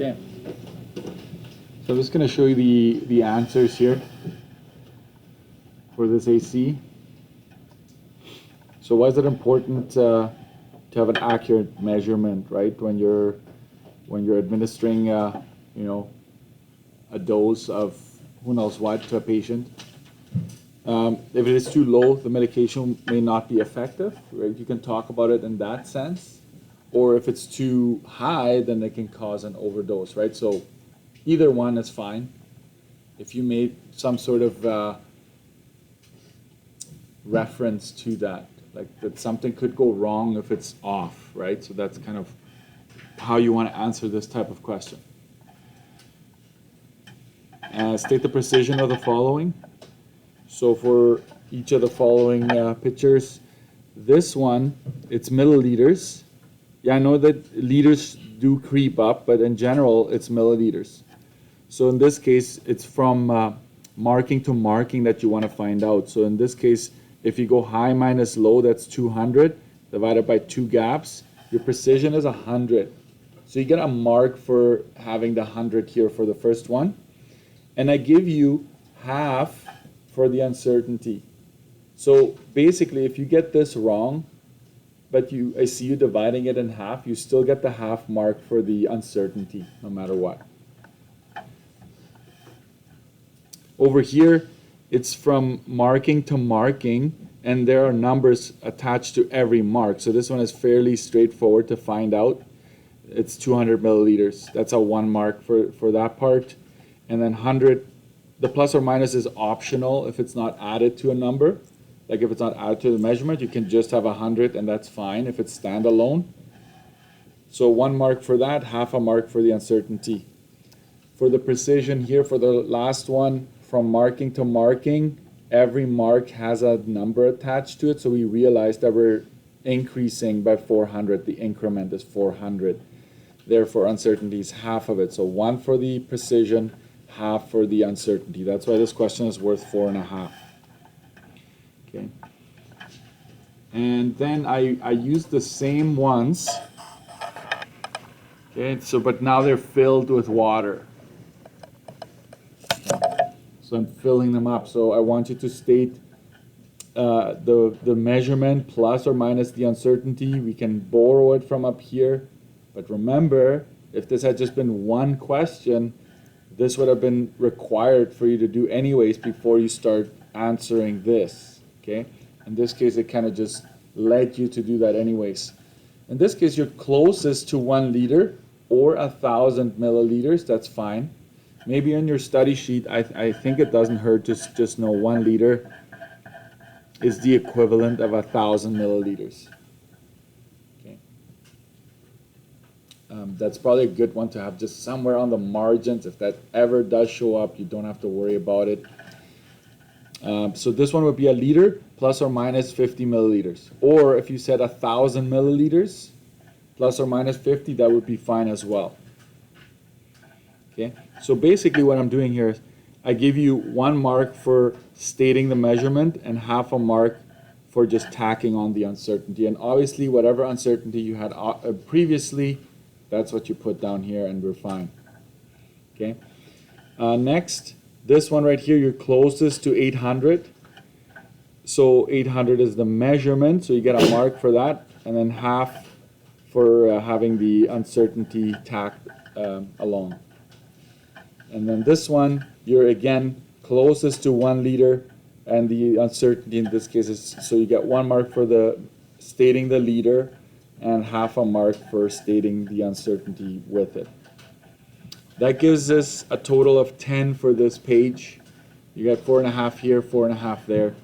Okay. So I'm just going to show you the answers here for this AC. So why is it important to have an accurate measurement, right? When you're administering, you know, a dose of who knows what to a patient. If it is too low, the medication may not be effective, right? You can talk about it in that sense. Or if it's too high, then it can cause an overdose, right? So either one is fine. If you made some sort of reference to that, like that something could go wrong if it's off, right? So that's kind of how you want to answer this type of question. State the precision of the following. So for each of the following pictures, this one, it's milliliters. Yeah, I know that liters do creep up, but in general, it's milliliters. So in this case, it's from marking to marking that you want to find out. So in this case, if you go high minus low, that's 200 divided by 2 gaps. Your precision is 100. So you get a mark for having the 100 here for the first one. And I give you half for the uncertainty. So basically, if you get this wrong, but I see you dividing it in half, you still get the half mark for the uncertainty, no matter what. Over here, it's from marking to marking, and there are numbers attached to every mark. So this one is fairly straightforward to find out. It's 200 milliliters. That's a 1 mark for that part. And then 100, the plus or minus is optional if it's not added to a number. Like if it's not added to the measurement, you can just have 100 and that's fine if it's standalone. So 1 mark for that, half a mark for the uncertainty. For the precision here, for the last one, from marking to marking, every mark has a number attached to it. So we realize that we're increasing by 400. The increment is 400. Therefore, uncertainty is half of it. So 1 for the precision, half for the uncertainty. That's why this question is worth 4.5. Okay. And then I use the same ones. Okay, so but now they're filled with water. So I'm filling them up. So I want you to state the measurement plus or minus the uncertainty. We can borrow it from up here. But remember, if this had just been one question, this would have been required for you to do anyways before you start answering this. Okay? In this case, it kind of just led you to do that anyways. In this case, you're closest to 1 liter or 1,000 milliliters. That's fine. Maybe on your study sheet, I think it doesn't hurt to just know 1 liter is the equivalent of 1,000 milliliters. Okay. That's probably a good one to have just somewhere on the margins. If that ever does show up, you don't have to worry about it. So this one would be a liter plus or minus 50 milliliters. Or if you said 1,000 milliliters plus or minus 50, that would be fine as well. Okay. So basically what I'm doing here is I give you 1 mark for stating the measurement and half a mark for just tacking on the uncertainty. And obviously whatever uncertainty you had previously, that's what you put down here and we're fine. Okay. Next, this one right here, you're closest to 800. So 800 is the measurement, so you get a mark for that, and then half for having the uncertainty tacked along. And then this one, you're again closest to 1 liter, and the uncertainty in this case is, so you get 1 mark for the stating the liter, and half a mark for stating the uncertainty with it. That gives us a total of 10 for this page. You got 4.5 here, 4.5 there.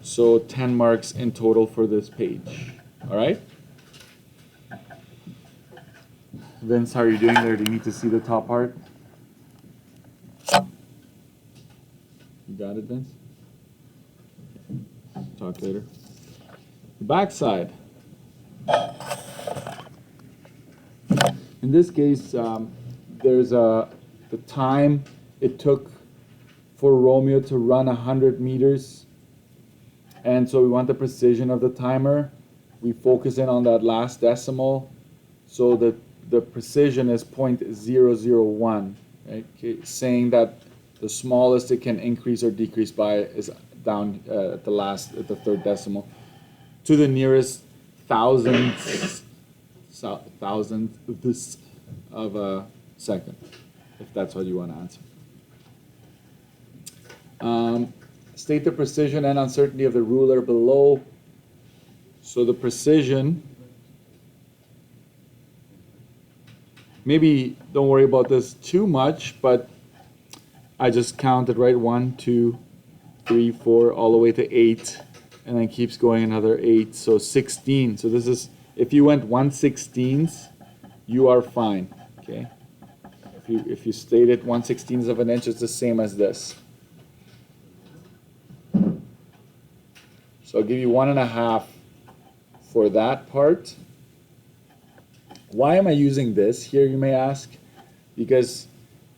So 10 marks in total for this page. All right? Vince, how are you doing there? Do you need to see the top part? You got it, Vince? Talk later. The back side. In this case, there's the time it took for Romeo to run 100 meters. And so we want the precision of the timer. We focus in on that last decimal. So the the precision is 0.001, right? Okay, saying that the smallest it can increase or decrease by is down at the third decimal, to the nearest thousandths of a second, if that's what you want to answer. State the precision and uncertainty of the ruler below. So the precision, maybe don't worry about this too much, but I just counted, right? 1, 2, 3, 4, all the way to 8, and then keeps going another 8, so 16. So this is, if you went 1/16, you are fine, okay? If you stated 1/16 of an inch, it's the same as this. So I'll give you 1.5 for that part. Why am I using this here, you may ask? Because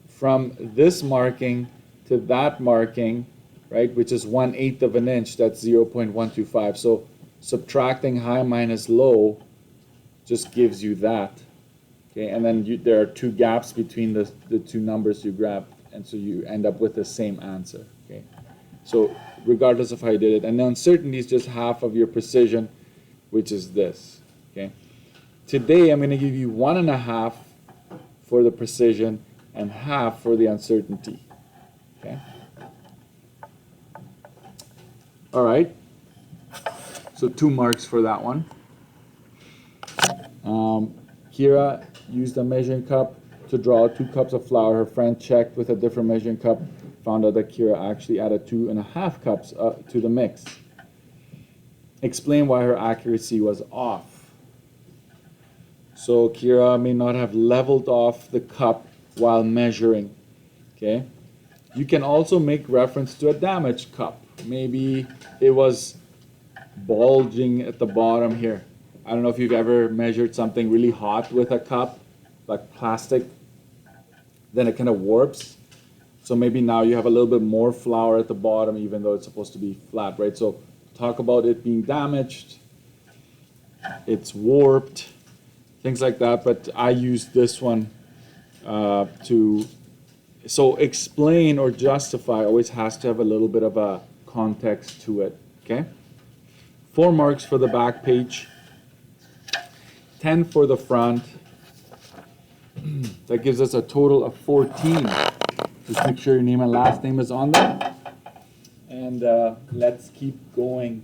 from this marking to that marking, right, which is 1/8 of an inch, that's 0.125. So subtracting high minus low just gives you that. Okay, and then there are 2 gaps between the 2 numbers you grabbed, and so you end up with the same answer. Okay, so regardless of how you did it, and the uncertainty is just half of your precision, which is this. Okay, today I'm going to give you 1.5 for the precision and half for the uncertainty. Okay. All right. So 2 marks for that one. Kira used a measuring cup to draw 2 cups of flour. Her friend checked with a different measuring cup, found out that Kira actually added 2.5 cups to the mix. Explain why her accuracy was off. So Kira may not have leveled off the cup while measuring. Okay. You can also make reference to a damaged cup. Maybe it was bulging at the bottom here. I don't know if you've ever measured something really hot with a cup, like plastic, then it kind of warps. So maybe now you have a little bit more flour at the bottom, even though it's supposed to be flat, right? So talk about it being damaged, it's warped, things like that. But I use this one so explain or justify always has to have a little bit of a context to it, okay? 4 marks for the back page, 10 for the front. That gives us a total of 14. Just make sure your name and last name is on there. And let's keep going.